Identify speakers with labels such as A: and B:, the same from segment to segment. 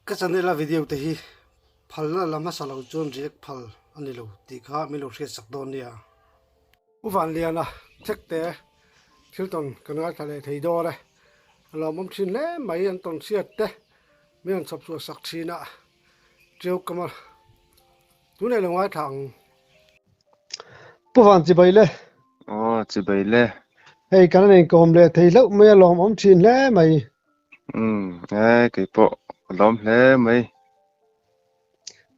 A: cái channel là video thì hi phal na lama salo chon rek phal ani lo ti kha mi lo hre sak don nia u van liana thek te thil ton kana thale thei do re lo mom thin le mai an ton siat te mi an sap su sak thina treo kama tu ne lo ngai thang pu van chi bai le
B: Chỉ vậy lệ.
A: hei kana nei kom le thei lo me lo mom thin le mai
B: Cái bộ lom lệ mấy.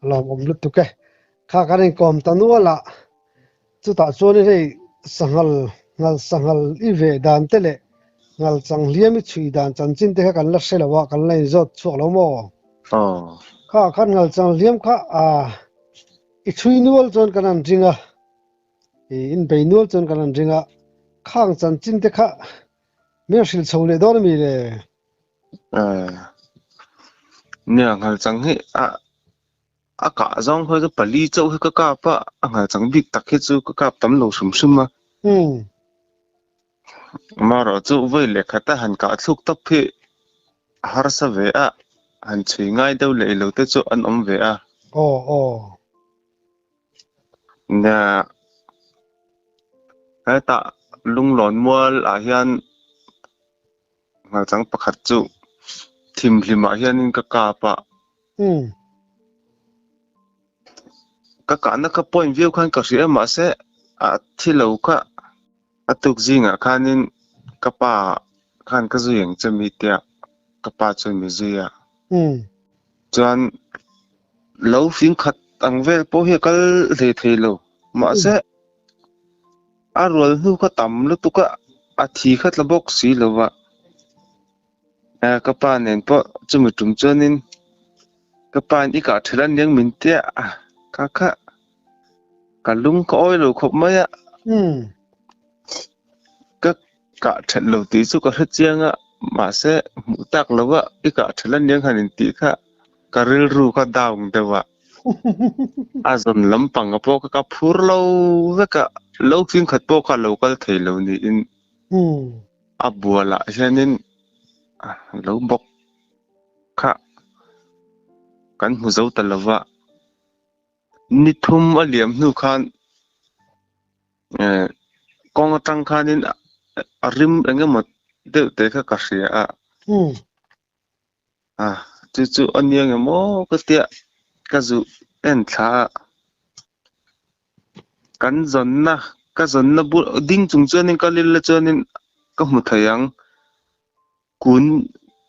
A: lo mom lu tu ke kha kana nei kom tanu la chu ta chuan hei sangal ngal sangal i ve dan te le ngal chang liam i chui dan chan chin te kha kan la se lawa kan lai zot chuak lo mo
B: Ồ,
A: kha khan ngal chang liam kha i chui nual chon kan an ringa in be nual chon kan an ringa khang chan chin te kha me sil chole dor mi le
B: nè ngal chẳng hết cả dòng hơi cái bali châu hơi cái cáp ngal chẳng biết tắc hết chú cái cáp tấm lầu sum sum
A: hm
B: mà rồi chú với lệ khát ta hành cả thuốc tập hết har sa về hành chơi ngay đâu lệ lâu tới chú ăn về
A: o
B: nè cái ta lung lon mua hiền ngal chẳng bắt khát chú thìm thìm hiền cái cáp
A: hm
B: cái cả nó cái point view khăn cái gì mà sẽ thi lâu cái tục gì ngã khăn nên cái pa khăn cái gìอย่างจะมีเตียcái paจะมีgì
A: hm
B: chuan lâu phim khát ang vel po hi kal thei lo mà sẽ rồi nu cái tầm lúc tu cái thi khát là box xí lo wa cái pa nên poจะมีtrung chuan nên cái pa đi cả thời gian những mình tia cái lung cái oi lo khop mai
A: hm
B: cái cả trận đầu tí số cái hết chiang mà sẽ mu tak lo wa đi cả thời gian những hành tí cái ril ru cái đào ng dewa azon lampang po ka phur lo cái lo phim khat po ka lo kal thei lo ni in
A: hm
B: abuala hianin lo bok kha kan hu zo talawa ni thum aliam nu khan kong atang khanin arim engemot de te kha ka ria
A: hm
B: chu aniang mo ka tia ka zu en tha kan zon na bu ding chung chuanin ka lil la chuanin ka hmu thayang kun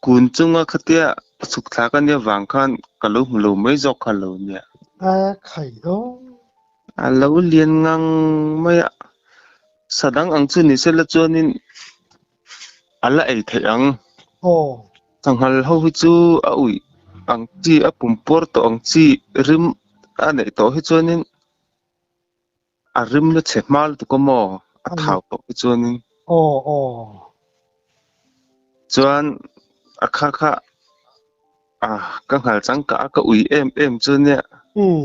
B: kun chunga khatia suk thla ka nia wang khan ka lo hmu lo mai jok kha lo nia
A: khai do
B: lo lian ngang mai sadang ang chu ni se la chuanin ala ei thayang
A: o
B: changhal ho hi chu ui ang chi pumpor to ang chi rim nei to hi chuanin rim na che mal tu ko mo thau to hi chuanin
A: o
B: chuan kha ka ngal chang ka ui em chu ne
A: hm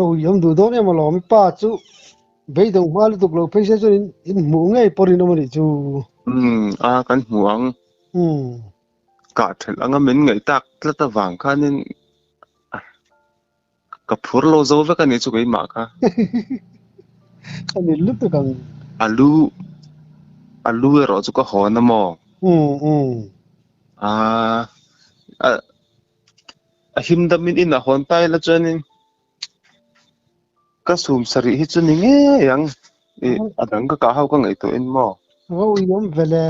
A: o yom du do ne ma lo mi pa chu bei dong ma lu tuk lo phei se chu in mu ngai porin no ni chu
B: kan huang
A: hm
B: ka thel anga min ngai tak tla ta wang khanin ka phur lo zo ve ka ni chu kai ma kha
A: ani lu tu kang
B: alu alu ro chu ka ho na mo
A: hm
B: a him da min in a hon tai la chuanin ka sum sari hi chu ni nge yang adang ka hau ka ngai to in mo
A: o yom vele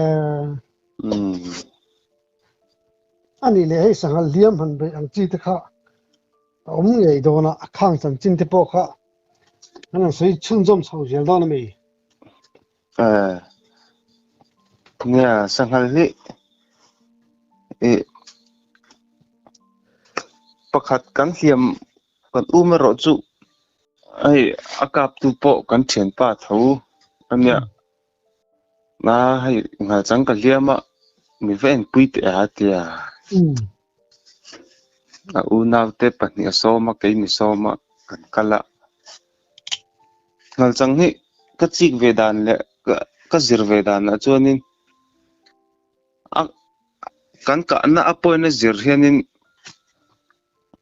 A: ani le hei sangal liam han be ang chi te kha om ngei do na khang chan chin te po kha ana sei chun jom chho jel do na mi
B: nya sanghal hi pakhat kan hiam kan ro chu ai akap tu po kan thian pa tho ania na hai ngal chang ka liama mi ven pui te a tia u naw te pahnia soma ke ni soma kan kala ngal chang hi ka chik vedan le ka zir vedan a chuanin kan ka na apoy na zir hianin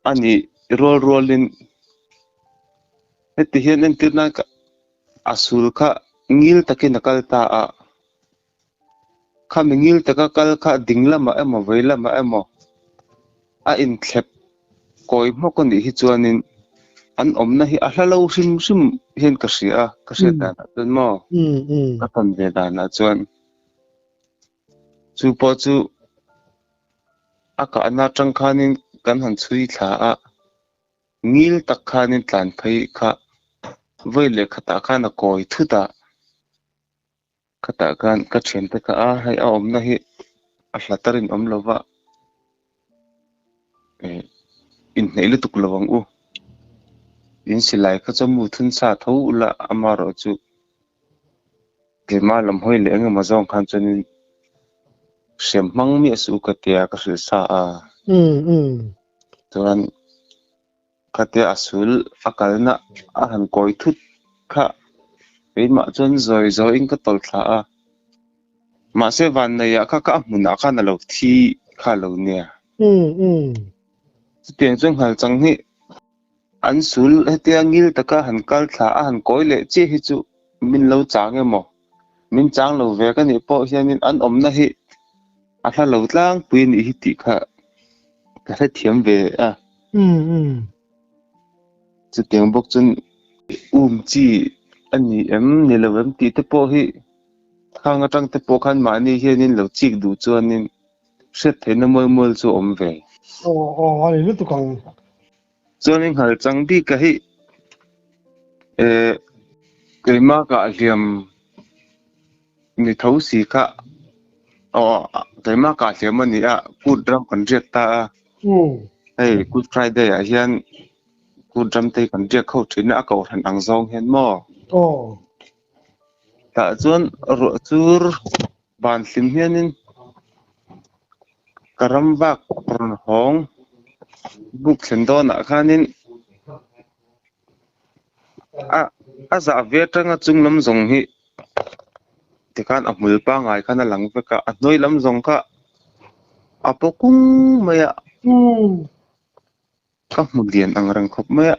B: ani rolin heti hianin tirna ka asul kha ngil takin nakal ta a kha ngil taka kal kha dinglama emo veilama emo a in thlep koi mokon ni hi chuanin an omna hi a hlalo sim hian ka hria ka hria dana tun mo ka tan ve dana chuan chu po chu aka ana tang khanin kan han chui thla a ngil tak khanin tlan phei kha voile khata khana koi thuta khata kan ka then te ka a hai a omna hi a hlatarin om lova in nei tuk lawang u in silai kha chamu thun sa tho la amaro chu kema lam hoi le anga mazong khan chunin sem mang mi asu ka tia ka hril sa a chuan khate asul akalna a han koi thut kha ma chuan zoi in ka tol thla a ma se van nei a kha ka mun a kha na lo thi kha lo nia tiang chung hal chang hi an sul hetia ngil taka han kal thla a han koi le che hi chu min lo chang emo min chang lo ve ka ni po hianin an omna hi a hla lo tlang puin hi ti kha ka the thiam ve a chu tiang bok chun chi ani em ni lo em ti te po hi khang atang te po khan ma ni hianin lo chik du chuanin set theina mol chu om ve
A: ani lu tu kang
B: chuanin hal chang bi ka hi keima ka liam ni tho si kha keima ka liam ani a kut dram kan riat ta hey good friday a hian kut dram te kan riat kho thina a ko than ang zong hen mo ta chuan ro chur ban hlim hianin karam vak pron hong buk thlendon a khanin a za ve tanga chunglam zong hi tikan a hmul pa ngai khana lang veka a hnoi lam zong kha apokung maya ka hmulian ang rang khop maya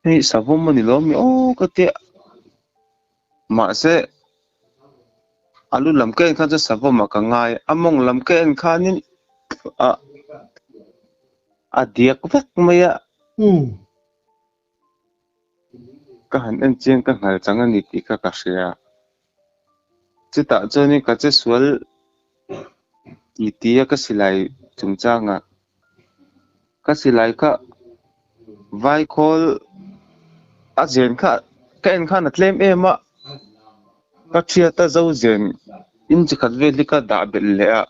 B: hei savom mani lo mi o ka te ma se alu lam ken khan cha savom ka ngai among lam ken khanin a diak vek maya ka han en chen ka ngal changa ni ti ka hria chita choni ka che sual ti tia ka silai chungchanga ka silai ka vai khol a zen kha ka en khan atlem ema ka thia ta zo zen in chi khat ve lika da bel le a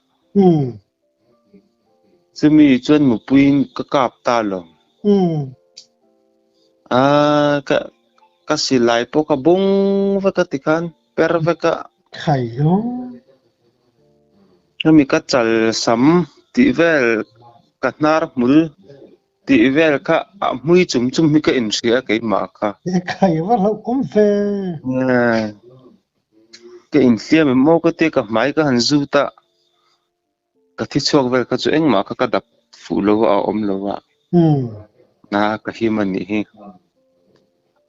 B: chumi chuan mu puin ka kap ta lo ka silai po ka bung va ka tikhan per va ka
A: khai yo
B: mi ka chal sam ti vel ka nar mul ti vel kha mui chum mi ka in ria ke ma kha
A: khai va lo om fe
B: ke in siam mo ka te ka mai ka han zu ta ka thi chok vel ka chu eng ma ka dap fu lo a om lo wa na ka hi man ni hi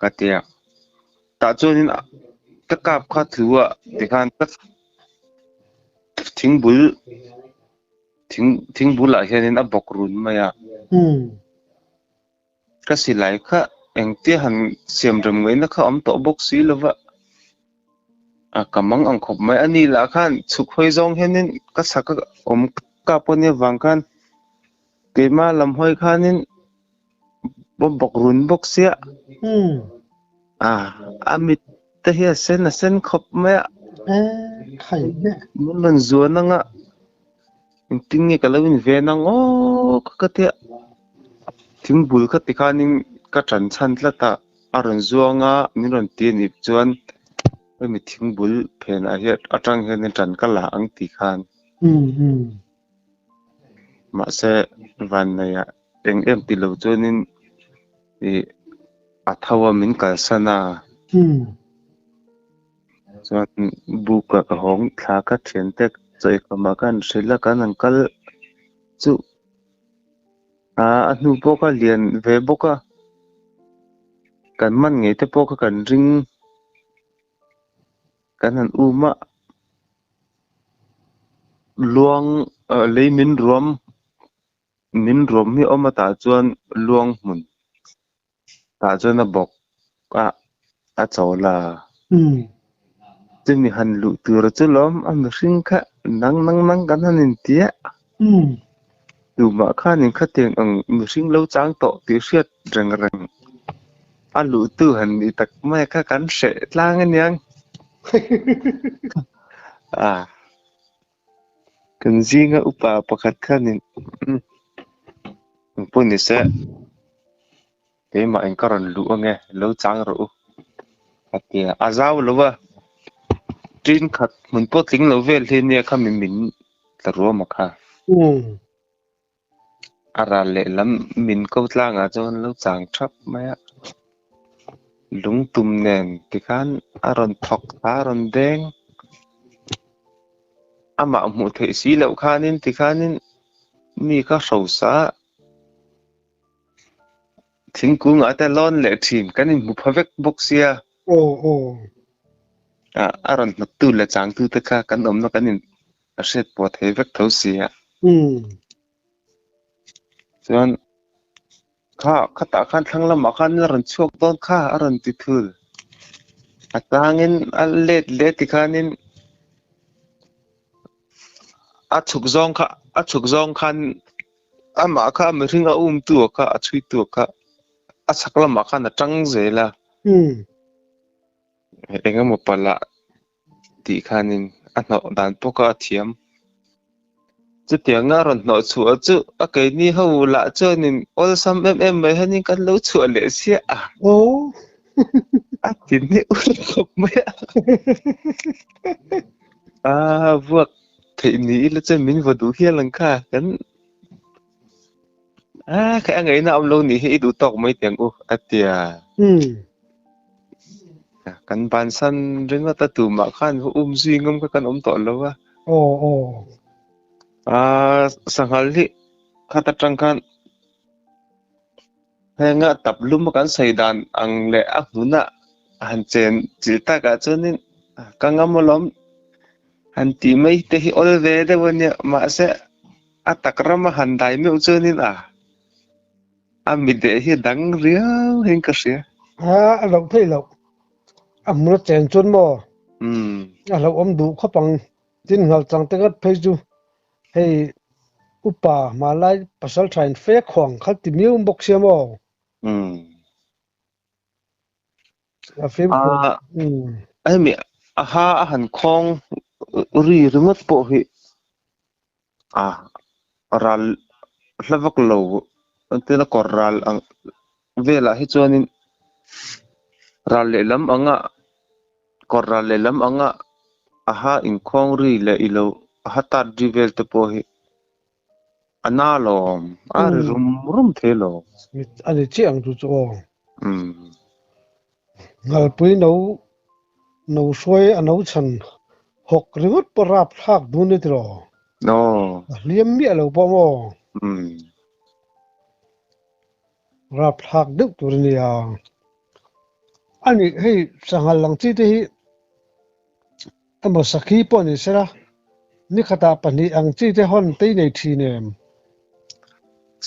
B: ka te ta chuanin ka kap kha thuwa tikhan ka thing bul a hianin a bok run maya ka silai kha engte han siam ram ngei na kha om to bok si lova a kamang ang khop mai ani la khan chuk hoi zong henin ka saka om ka pone wang khan keima lam hoi khanin bok run bok sia amit te hi sen khop mai
A: khai ne
B: mun man zuan nga tingi kalawin ve nang o ka te thing bul kha tikhanin ka tran chan tlata aron zuanga ni ron ti ni chuan mi thing bul phen a hiat atang hen tran ka la ang ti khan ma se van na ya em ti lo chuanin i athawa min kal sana chuan buka ka hong thla ka thian tek chơi cả mà kan sẽ là kan uncle chu nu po ka liền về bốc à kan man nghe te po ka kan ring kan han uma luang lấy min rom hi oma ta chuan luang mun ta chuan a bok a chawla chứ mi han lu tur chu lom am hring kha nang kan han in tia tu ma khan in kha teng ang mi hring lo chang to ti hriat reng a lu tu han i tak mai kha kan se tlang an yang kan zinga upa pakhat khan in pun ni se ke ma en karon lu ange lo chang ro atia azau lo wa trin khat mun po tling lo vel he ne kha min ta ro ma kha ara le lam min ko tlang a chon lo chang thap mai lung tum nen ti khan aron thok aron deng ama mu the si lo khanin ti khanin mi ka sâu sa thingkung ata lon le thim kanin mu phawek bok sia aron na tu le chang tu ta kha kan om no kanin a set po the vek tho sia chuan kha ta khan thang lam khan ron chok don kha aron ti thul atangin a let ti khanin a chuk zong khan ama kha mi ring a tu kha a chui tu kha a sakla ma khan a tang zela enga mo pala ti khanin a no dan poka thiam chu tianga ron no chu chu a ke ni ho la chonin ol sam mai hanin kan lo chu le sia a tin ni ur khop mai vuak thei ni la chen min vadu hian lang kha kan cái anh ấy nào lâu nỉ hi đủ tóc mấy tiếng atia kan ban san rin ta tu ma khan duy ngom ka kan to lo sanghal hi khata tang khan henga tap lum kan saidan ang le a huna han chen chilta ka chunin kangamolom han ti mai te hi ol ve de wonya ma se atakrama han dai me chunin mi de hi dang riau hen ka sia
A: lộc thấy lộc nó chèn chôn mò lộc đủ khó bằng tin ngал chẳng tới phê du hay upa mà lại pasal train phê khoảng khát tìm yêu bốc xe mò phê
B: ai mi han khong ri ringot po hi ral hlavak lo antena koral ang vela hi chuanin ral le lam anga koral le lam anga in khong ri le ilo tar divel te po hi analom ari rum thelo
A: anh chị ang tu cho ngal pui nấu xuôi ăn nấu chăn học rigot parap thak du ni tro liam mi alo pa mo rap thak duk tur ni ani hei sangal lang chi te hi amo sakhi po ni sera ni khata pani ang chi te hon te nei thi nem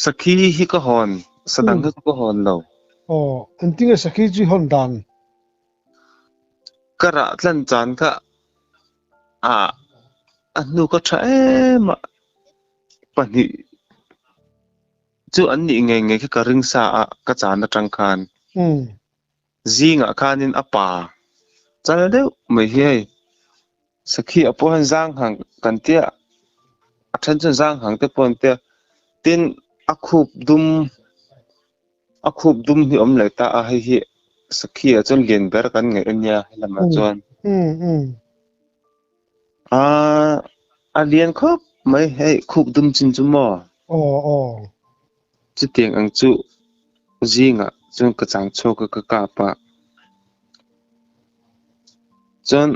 B: sakhi hi ka hon sadang ka hon lo
A: antinga sakhi chi hon dan
B: kara tlan chan ka anu ka tha ma pani chu an ni nge ka ring sa ka chan na tang khan zinga khanin apa chal deuh mai hi sakhi apo han zang hang kan tia athan chen zang hang te pon tia tin akhup dum hi om lai ta hi sakhi a chon len ber kan nge anya lama chuan alien khop mai hei khup dum chin chu mo chu tiang ang chu zinga chun ka chang cho ka pa chon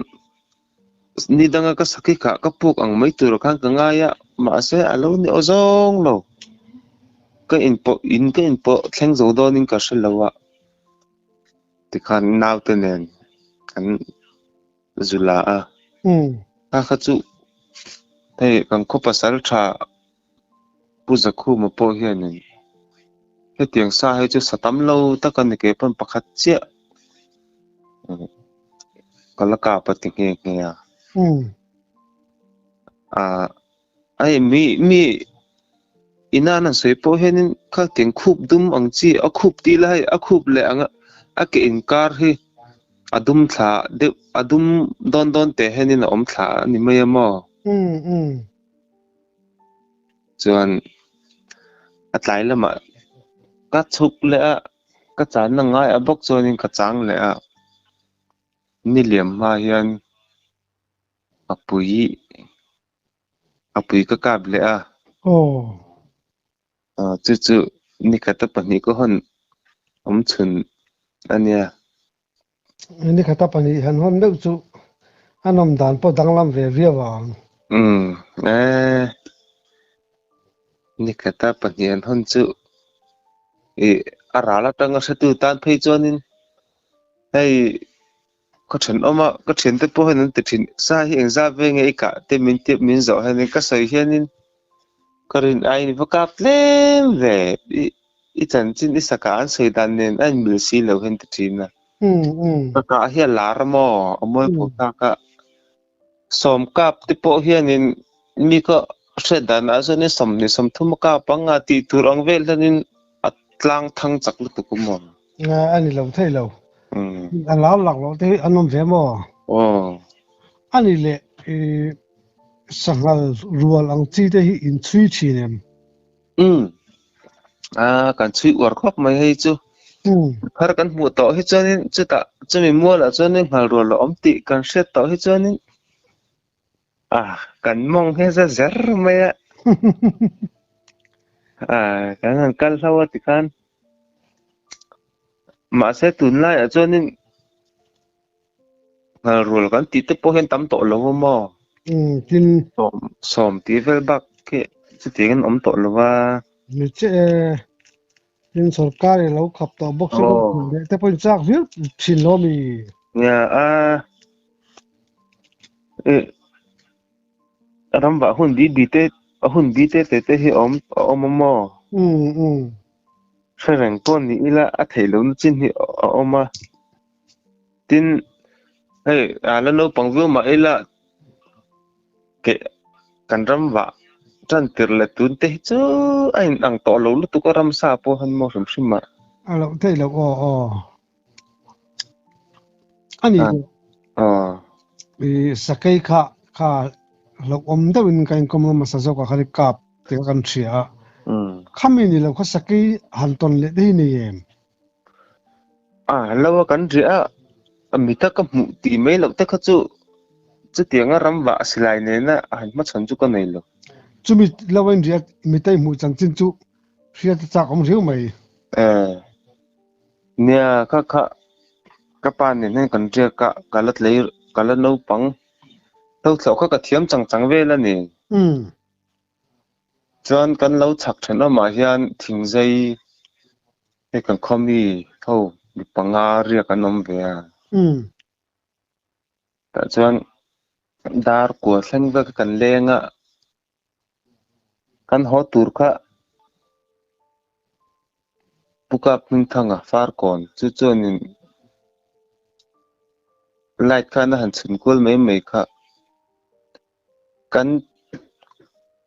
B: ni danga ka sakhi ka puk ang mai tur khang ka nga ya ma se alo ni ozong lo ka in po thleng zo do ning ka shalawa ti khan naw te nen kan zula a ka kha chu thei kan kho pasal tha pu zakhu ma po hianin he tiang sa he chu satam lo ta kan ke pan pakhat chia kalaka pati nge nge ya ai mi ina na soi po henin kha tiang khup dum ang chi a khup ti lai a khup le anga a ke inkar hi adum thla de adum don te henin om thla ni mai mo chuan atlai lama ka chuk le a ka chan na ngai a bok chuanin ka chang le a ni liam ma hian apui ka kap le a chu ni kata pani ko hon om chun ania
A: ini kata pani han hon deuh chu anom dan po danglam ve wang
B: ni kata pani an hon chu arala tanga sa tu tan phei chuanin hei có chuyện oma có chuyện tới po hen te thin sa hi eng za ve nge ka te min tip min zo hen ka sai hianin karin ai ni vakap lem ve i chan chin i saka an sei dan nen an mil si lo hen te thin na ka hi lar mo amoi po ka som kap te po hianin mi ko se dan a zo ni som thum ka panga ti turang vel hanin atlang thang chak lu tu ko mo
A: ani lo thei lo an lao lak lo te anom ve mo ani le sangal rual ang chi te hi in chui chi nem
B: kan chui war khop mai hei chu khar kan mu to hi chuanin chuta chumi mua la chuanin ngal rual lo om ti kan set to hi chuanin kan mong he za zer mai kan han kal hlawa ti kan ma se tun lai a chuanin ngal rual kan ti te po hen tam to lo mo
A: tin
B: som ti vel bak ke chu ti kan om to lo wa
A: ni che tin sarkar lo khap to box ko te pon chak vil chin lo mi
B: ya ramba hun bi te hi om mo sereng pon ni ila a theilo nu chin hi oma tin hei ala no pangvu ma ila ke kan ramba tran tir le tun te chu ain ang to lo lu tu ko ram sa po han mo sim sim ma
A: alo thei lo ani sakai kha lo om da win kain kom ma sa zo ka khari kap te kan thia khami ni lo kha sakai han ton le dei ni em
B: lo kan ria mi ta ka mu ti mai lo te kha chu tianga ram wa silai ne na han ma chan chu ka nei lo
A: chu mi lawen ria mi tai mu chan chin chu ria ta chak om riu mai
B: nia ka pa ne ne kan ria ka lat lei ka la no pang thau thau ka thiam chang ve la ni chuan kan lo chak thana ma hian thingzai he kan khomi thau mi panga ria kan om ve ta chuan dar ko thleng ve kan lenga kan ho tur kha puka pung thanga far kon chu chuanin light kana han chun kul mai kha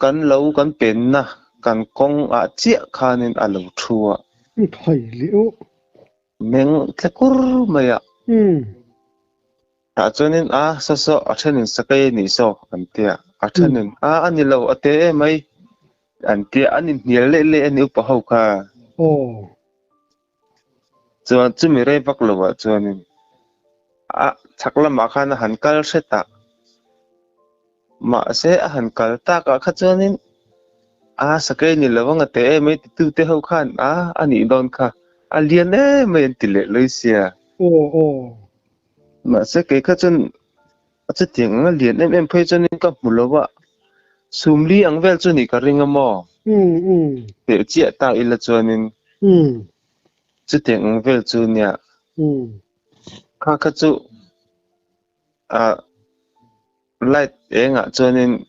B: kan lo kan pen na kan kong a chia khanin a lo thua
A: thai liu
B: meng tlekur maya ta chuanin so a thenin sakai ni so kan tia a thenin ani lo ate mai an tia ani hnial le ani upa ho kha chuan chumi rei vak lo wa chuanin chaklama khana han kal seta ma se a han kal ta ka kha chuanin sakai ni lawanga te mai tu te ho khan ani don kha alian mai ti le loisia ma se ke kha chun chứ tiếng nó liền em phê cho nên có một lỗ vợ sum li ang vel cho ni cả ring mo
A: ừ
B: để chia ta ila cho nên
A: ừ
B: chứ tiếng ang vel cho nha
A: ừ
B: kha chu à lại em ngã cho nên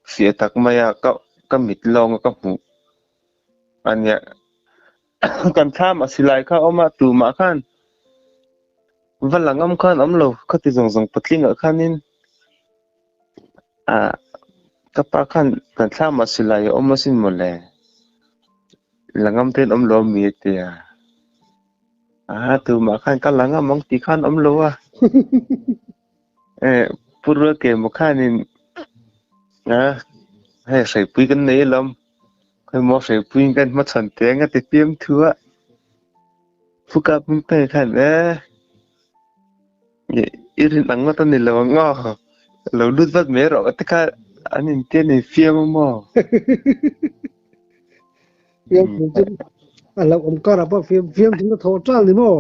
B: phía tắc maya ka mít long ka mu anh ya kan tham asilai kha oma tu ma khan valangam khan amlo khati zong zong patling a khanin à kapa khan kan tham asilai oma sin mole langam ten amlo mi te tu ma khan ka langam mong ti khan amlo pura ke mo khanin hay sai pui kan nei lam hay mo sai pui kan ma chan te nga te piam thua fuka pun pe khan irin ang mata ni lo ngo lo lut vat me ro ta ka anin te ni fiam mo
A: phim chứ à là ông có là bao phim phim thì nó thô trăng thì mò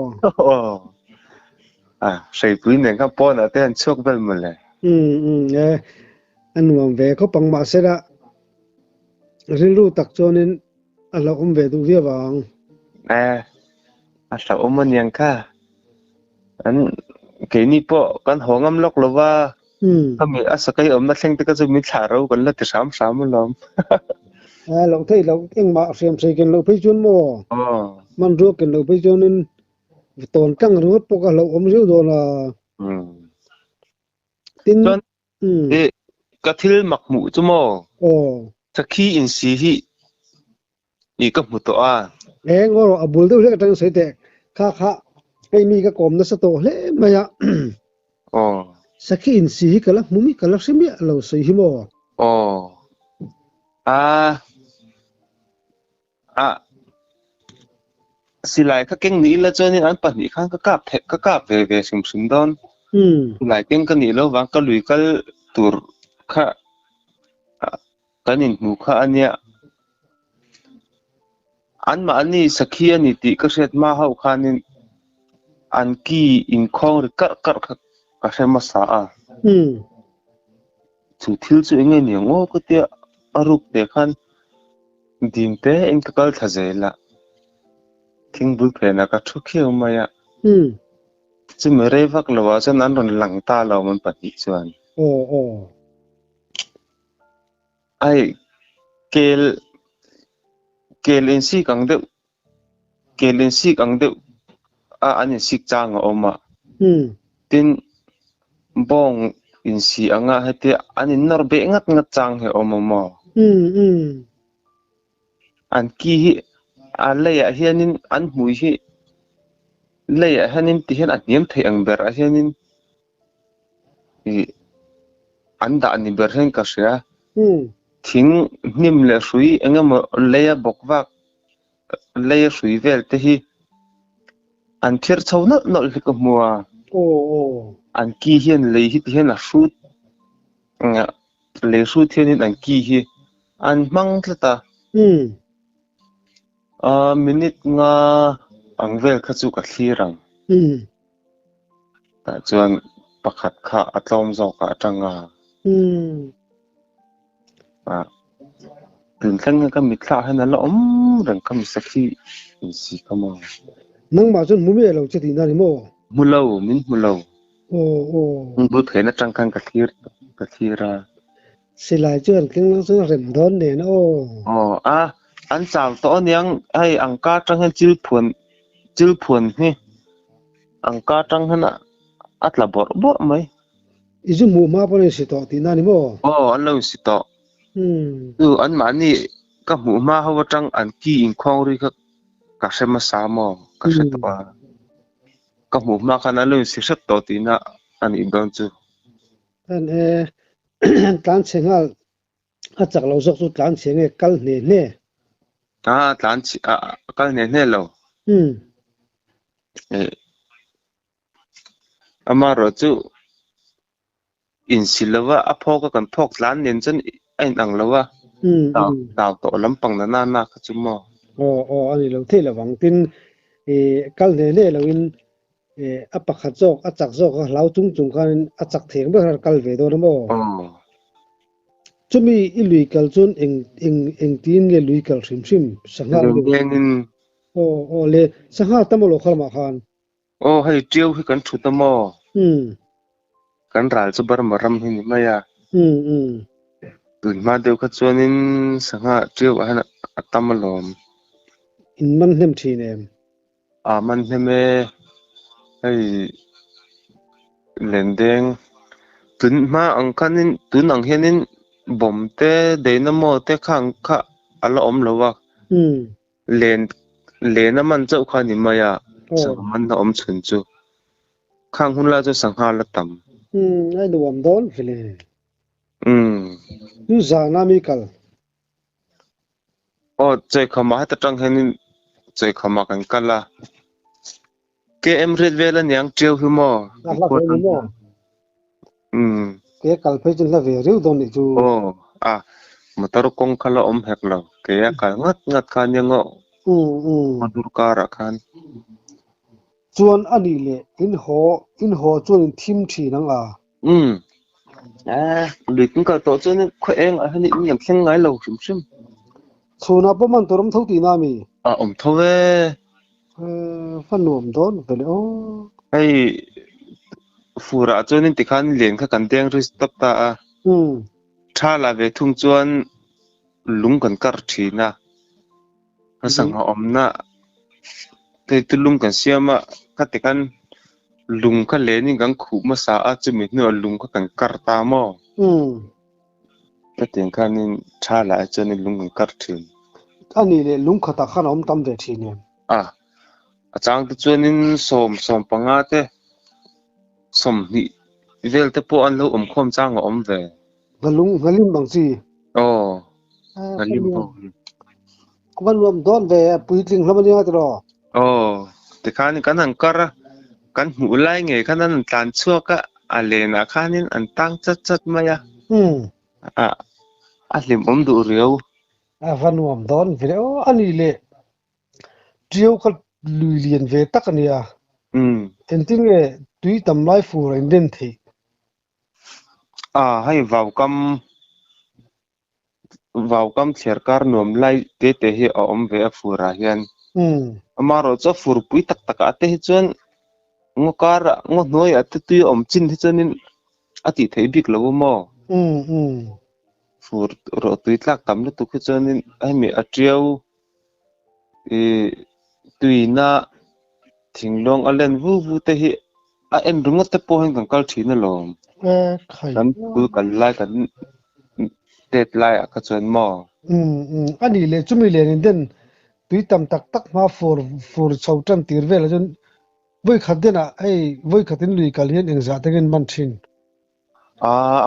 B: sai pui ne ka po na te an chok bel mo le
A: anh ngom về có bằng mạ sẽ đã riêng lu tắc cho nên à là ông về tu việc vàng
B: sa o man yang ka an ke ni po kan hongam lok lo wa kami asakai om na thleng te ka chu mi thla ro kan la ti sam sam lom
A: à lâu thấy lâu anh mạ xem xây cái lâu phải chôn mò man ruột cái lâu phải cho nên tồn căng rồi bốc cái lâu ông riêu rồi là tin
B: chuan ka thil mak mu chu mo
A: ồ
B: sakhi in si hi I ka mu to a
A: ngô rồi abul đâu lấy cái trang xây tệ khá khá cái mi cái còm nó sẽ tổ lẽ mà ya sakin si cái là mumi cái là xem ya lâu xây hi mò
B: a a silai ka keng ni la chuan in an pahnih khan ka kap ve sim sim don lai keng ka ni lo wang ka lui kal tur kha kanin mu kha ania an ma ani sakhi ani ti ka set ma hau khanin an ki in khong ri kar ka sema sa a chu thil chu enge ni ngo ka te aruk te khan dim te eng ka kal thazela thing bul phe na ka thu kheu ma ya chu me re vak lawa chan an ron lang ta lo man pahnih chuan
A: ồ
B: ai kel kel in si kang deuh a an in sik chang a oma tin bong in si anga hete an in nor be ngat chang he oma mo an ki hi a leia hianin an hmui hi leia hianin ti hian a hniam thei ang ber a hianin an da ni ber hen ka hria thing hnim le hrui engemaw leia bokwak leia hrui vel te hi an thir chho nol hi ka hmu a an ki hian lei hi ti hian a hrut lei hrut hianin an ki hi an hmang tlata minute nga ang vel kha chu ka thlirang ta chuan pakhat kha a tlawm zawk a atanga tin thleng ka mi thla hen ala om rang ka mi sakhi in si ka mo
A: nang mà chôn mumi lâu chết thì nào đi mò
B: mulo bu thena tang kan ka thira
A: sẽ lại cho anh kinh năng số rèm đón để nó
B: an chaw to niang ai angka tang han chil phuan hi angka tang hana atla bor mai
A: isu mu ma pa ne si to ti na ni mo
B: an lo si to tu an ma ni ka mu ma hawa tang an ki in khong ri ka sema sa mo ka se to ka mu ma kana lo si sat to ti na ani don chu
A: an tan chengal a chak lo sok chu tan chenge kal ne
B: tlan chi kal ne lo amaro chu in silawa aphoka kan phok tlan nen chen ain ang lawa taw to lampang na ka chu mo
A: ani lo the la wang tin kal ne lo in pakhat zawk a chak zawk a hlau chung khan a chak theng ber kal ve do mo chumi I lui kal chun eng tin nge lui kal hrim sanga
B: leng
A: le
B: leng in
A: o le sanga tamolo khalma khan
B: hay triêu hi kan thu ta mo
A: um
B: kan ral chu bar maram hi ni maya
A: um
B: tun ma deu kha chuanin sanga triêu a han atamalom
A: in man hnem thin em
B: a man heme hay lendeng tun ma ang khanin tun ang hianin bom te deinamo te khang kha ala om lowa
A: um
B: len len a man chau kha ni maya
A: oh
B: sang man na om chun chu khang hun la chu sangha la tam
A: ai do am don fele
B: um
A: tu za na mi kal
B: o chei khama ha ta tang henin chei khama kan kala ke em red vela nyang triêu hi mo
A: na la ve ni mo
B: um
A: ke kal pe chin la ve riu don ni chu
B: o a motor kong khala om hek lo ke ya ka ngat ngat khan yango madur kara khan
A: chuan ani le in ho chuan in thim thi nang a
B: luyện cũng cả tổ cho nên khỏe anh hay những nhầm khen ngái lâu xíu xíu
A: chuna pa man toram thau ti na mi
B: thôi
A: fan nuam don vele o
B: hay phù ra cho nên tikhan liền các cảnh đen rồi tập ta tha là về thung chuan lung cần cắt thì na nó sang họ na thế từ lung cần xem mà các tikhan lung các lẽ những cái khu mà sa cho mình nữa lung các cảnh cắt ta mo cái tiếng khan nên tha là cho nên lung cần cắt thì
A: ani le lung khata khan om tam ve thi ne
B: chang te chuanin som panga te som ni vel te po an lo khom chang om ve
A: ngalim bang chi
B: ngalim po
A: van nuam don ve pui tling hlam ni atro
B: te khan kan an kara kan mu lai nge khan an tan chuaka alena khanin an tang chat maya a lim om du riau
A: van nuam don vele o ani le triu kal lui lian ve tak ania en tinge tui tam lai fu rain den thi
B: hay vào cam thier kar nuam lai te hi a om ve a fura hian amaro cho fur pui tak ate hi chuan ngo kar ngo noi ate tui om chin hi chuanin ati thei bik lo mo fur ro tui tlak tam lu tu hi chuanin ai mi a triau tui na thinglong alen vu te hi a en runga te po hen kan kal thina lo
A: khai
B: kan pu kan lai kan tet lai a ka chuan mo
A: ani le chumi le nin den tui tam tak ma for chautan tir vel jon voi khat dena ai voi khatin lui kal hian eng za tengin man thin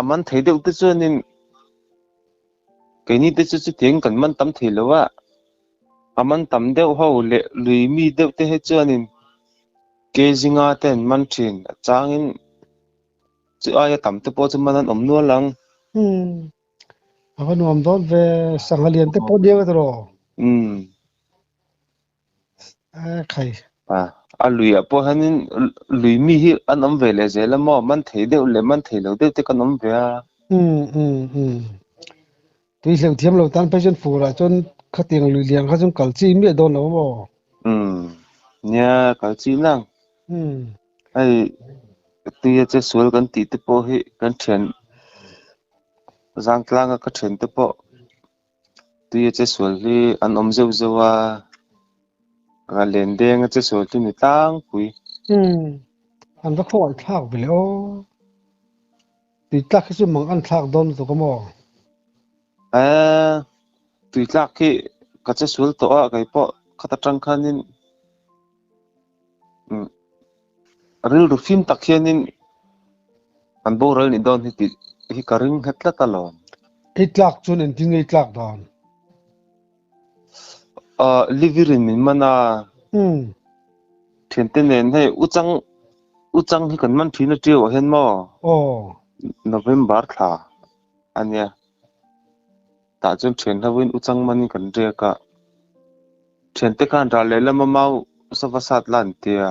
B: aman thei deuh te chuanin keini te chu thieng kan man tam thei lowa aman tam deuh ho le lui mi deuh te he chuanin ke zinga ten man thin changin chu aya tam te po chu manan om nual lang
A: avan nuam don ve sangalian te po dia tro khai
B: a lui a po hanin lui mi hi an om ve le zela mo man thei deuh le man thei lo deuh te kan om ve a
A: tui hleu thiam lo tan pe jon fura chon khating lui lian kha chon kalchi mi don lo mo
B: nya kal chi lang ai tuya che sual kan ti te po hi kan thian zang tlanga ka then te po tuya che sual hi an om zewa nga len deng che sual tu ni tang pui
A: an va khoi thak bele o tui tlak chu mang an thak don to ko mo
B: tui tlak ki ka che sual to a kai po khata tang khanin ril ru film tak hianin an bo ral ni don hi karing hetla talon
A: tlak chun en ting tlak don
B: livirin min mana thian te nen hei uchang hi kan man thina trio hen mo November tha ania ta chun thian hawin uchang man kan re ka thian te kan ra le lama mau savasat lan tia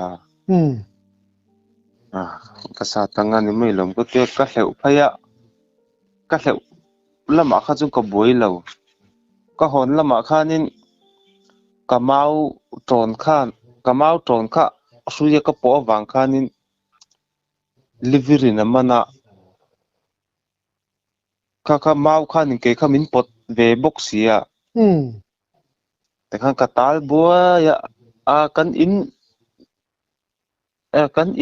B: ka sa tanga ni mai lom ko te ka hleu phaya ka hleu lama kha chung ka boi lo ka hon lama khanin kamau kamau tron kha suya ka po wang khanin livery na mana ka mau khanin ke khamin pot ve box sia te khan ka tal bua ya kan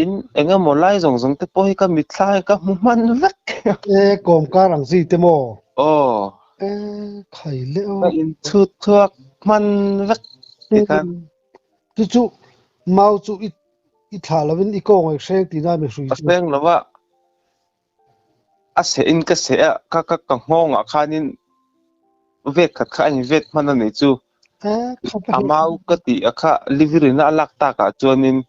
B: in enga molai zong zong te po hi ka mi thlai ka mu man vek
A: kom ka rang gì thế mò
B: oh
A: khai lệ
B: ka in thu thuak man vek te khan
A: chú mau chú ít thả là vẫn ít con người xem tí ra mình suy
B: aseng lawa ase in ka se ka ngong a khanin vet khat kha ni vet man ani chu
A: không phải
B: amau ka ti akha livery na alak ta ka chuanin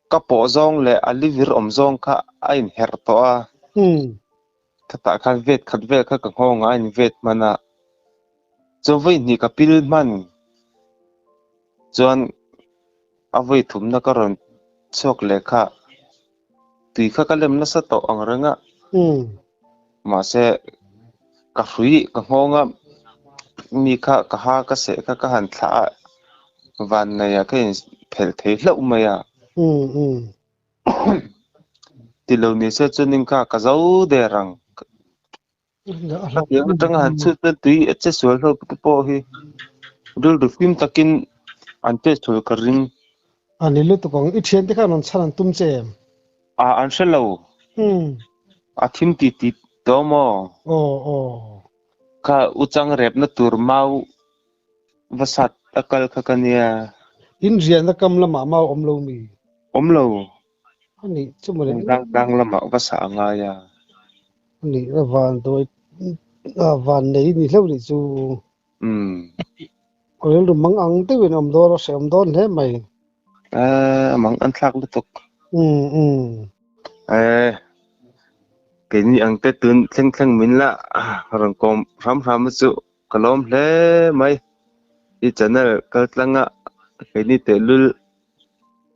B: ka po zong le a liver om zong kha a in her to a thata khan vet khat vel kha ka ngong a in vet mana chu voi ni ka pil man chuan a voi thum na ka ron chok le kha tui kha ka lem na sa to ang ranga ma se ka hrui ka ngonga mi kha ka ha ka se ka han thla van na ya ka in phel thei hlau mai a ti lo ni se chunin ka zo de rang ka tiang tang han chu te tui che sual ho te po hi dul du film takin an te chul ka ring
A: anh ấy lúc tụi con ít tiền thì khá là sẵn tum xem
B: an shelo a thim ti to mo
A: ồ
B: ka uchang rep na tur mau vasat akal kha kania
A: in riêng là cầm là mà mau om lâu mi
B: om lo
A: anh ấy chứ mà đấy
B: dang lama vasa nga ya
A: anh ấy là van này đi lâu đi chú có lẽ là mang ăn tới bên om đó là sẽ om đó thế mày
B: mang an thak lu tok
A: ừ
B: ke ni ang te tun thleng min la rang kom ram chu kalom hle mai I channel kal tlanga ke ni te lul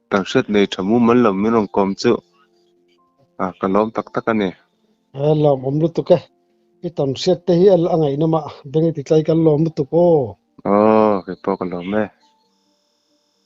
B: tang shet nei thamu man lom min rong kom chu kalom tak ani
A: làm om lúc tụi cái cái tuần xét tới anh ấy nó mà bên cái tay cái lom lúc tụi cô
B: ke po kalom me